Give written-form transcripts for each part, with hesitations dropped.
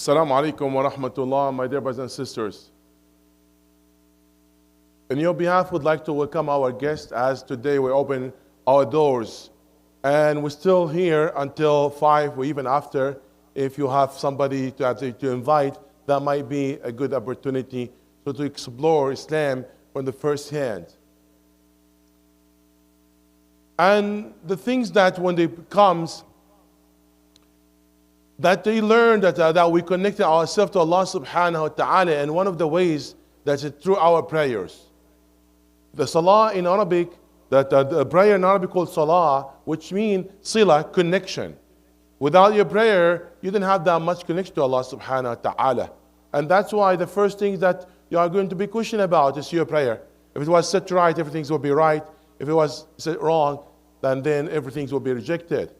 Assalamu alaikum wa rahmatullah, my dear brothers and sisters. On your behalf, we'd like to welcome our guests as today we open our doors. And we're still here until 5 or even after. If you have somebody to invite, that might be a good opportunity to explore Islam from the first hand. And the things that when they comes, that they learn that we connected ourselves to Allah subhanahu wa ta'ala, and one of the ways that is through our prayers. The salah in Arabic, the prayer in Arabic called salah, which means sila, connection. Without your prayer, you don't have that much connection to Allah subhanahu wa ta'ala. And that's why the first thing that you are going to be questioned about is your prayer. If it was set right, everything will be right. If it was set wrong, then everything will be rejected.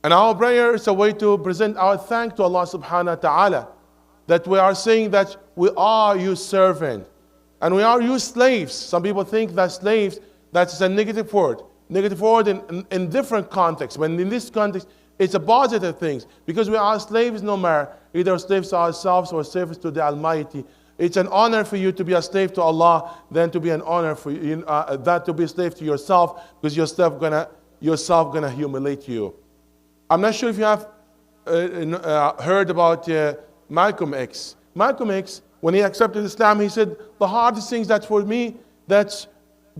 And our prayer is a way to present our thanks to Allah subhanahu wa ta'ala. That we are saying that we are your servant. And we are your slaves. Some people think that slaves, that's a negative word. Negative word in different contexts. But in this context, it's a positive thing. Because we are slaves no matter. Either slaves to ourselves or slaves to the Almighty. It's an honor for you to be a slave to Allah than to be an honor for you, that to be a slave to yourself, because yourself gonna humiliate you. I'm not sure if you have heard about Malcolm X. Malcolm X, when he accepted Islam, he said, the hardest things that for me, that's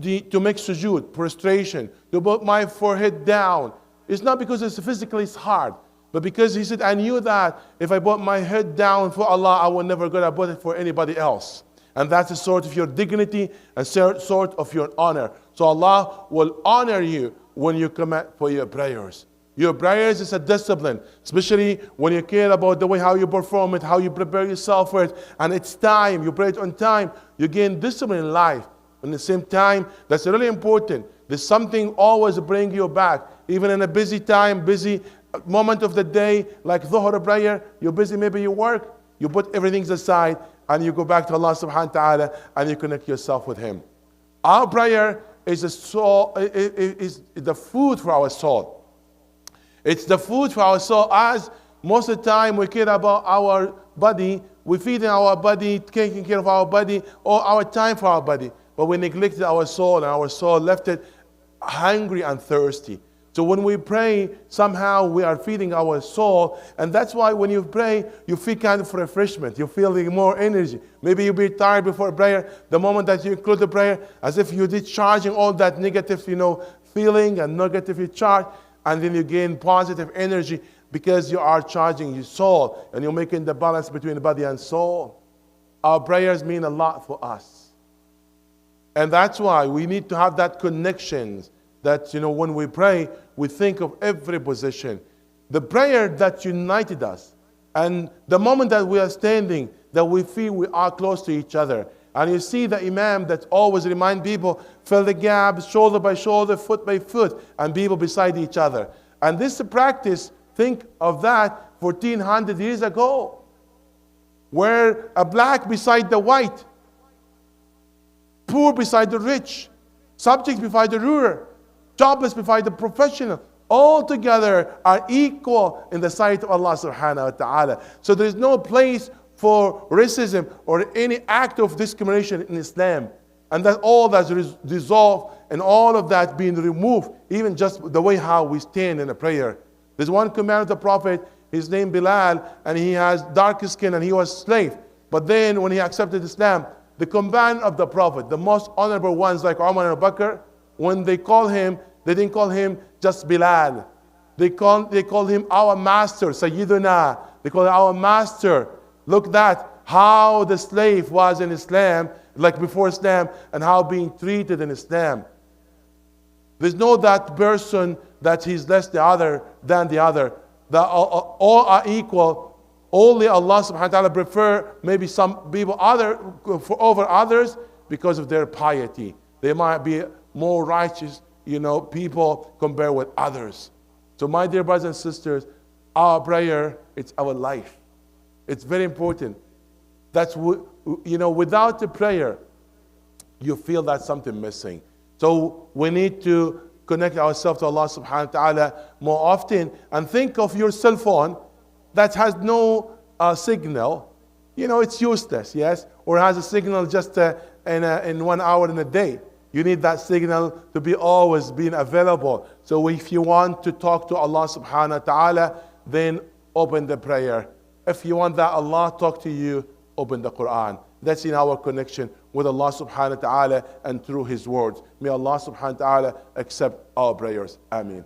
to make sujood, prostration, to put my forehead down. It's not because it's physically it's hard, but because he said, I knew that if I put my head down for Allah, I will never gonna put it for anybody else. And that's a sort of your dignity, a sort of your honor. So Allah will honor you when you commit for your prayers. Your prayers is a discipline, especially when you care about the way how you perform it, how you prepare yourself for it, and it's time, you pray it on time, you gain discipline in life. At the same time, that's really important. There's something always bring you back, even in a busy time, busy moment of the day, like Dhuhr prayer, you're busy, maybe you work, you put everything aside, and you go back to Allah subhanahu wa ta'ala, and you connect yourself with Him. Our prayer is the food for our soul. It's the food for our soul. As most of the time we care about our body, we feed in our body, taking care of our body, or our time for our body. But we neglected our soul, and our soul left it hungry and thirsty. So when we pray, somehow we are feeding our soul. And that's why when you pray, you feel kind of refreshment. You feel more energy. Maybe you'll be tired before prayer. The moment that you close the prayer, as if you're discharging all that negative, feeling and negative charge. And then you gain positive energy because you are charging your soul and you're making the balance between the body and soul. Our prayers mean a lot for us. And that's why we need to have that connection that, when we pray, we think of every position. The prayer that united us. And the moment that we are standing, that we feel we are close to each other. And you see the Imam that always remind people, fill the gaps, shoulder by shoulder, foot by foot, and people beside each other. And this practice, think of that 1400 years ago, where a black beside the white, poor beside the rich, subject beside the ruler, jobless beside the professional, all together are equal in the sight of Allah subhanahu wa ta'ala. So there is no place for racism or any act of discrimination in Islam. And that all that's dissolved and all of that being removed, even just the way how we stand in a prayer. There's one command of the Prophet, his name Bilal, and he has dark skin and he was a slave. But then when he accepted Islam, the command of the Prophet, the most honorable ones like Umar and Abu Bakr, when they call him, they didn't call him just Bilal. They called him our master, Sayyiduna. They call him our master. Look that, how the slave was in Islam, like before Islam, and how being treated in Islam. There's no that person that he's less than the other. All are equal. Only Allah subhanahu wa ta'ala prefer maybe some people over others because of their piety. They might be more righteous, people compared with others. So my dear brothers and sisters, our prayer, it's our life. It's very important. That's without the prayer, you feel that something missing. So we need to connect ourselves to Allah subhanahu wa ta'ala more often and think of your cell phone that has no a signal, it's useless, yes? Or has a signal just in 1 hour in a day. You need that signal to be always being available. So if you want to talk to Allah subhanahu wa ta'ala, then open the prayer. If you want that Allah talk to you, open the Quran. That's in our connection with Allah subhanahu wa ta'ala and through His words. May Allah subhanahu wa ta'ala accept our prayers. Ameen.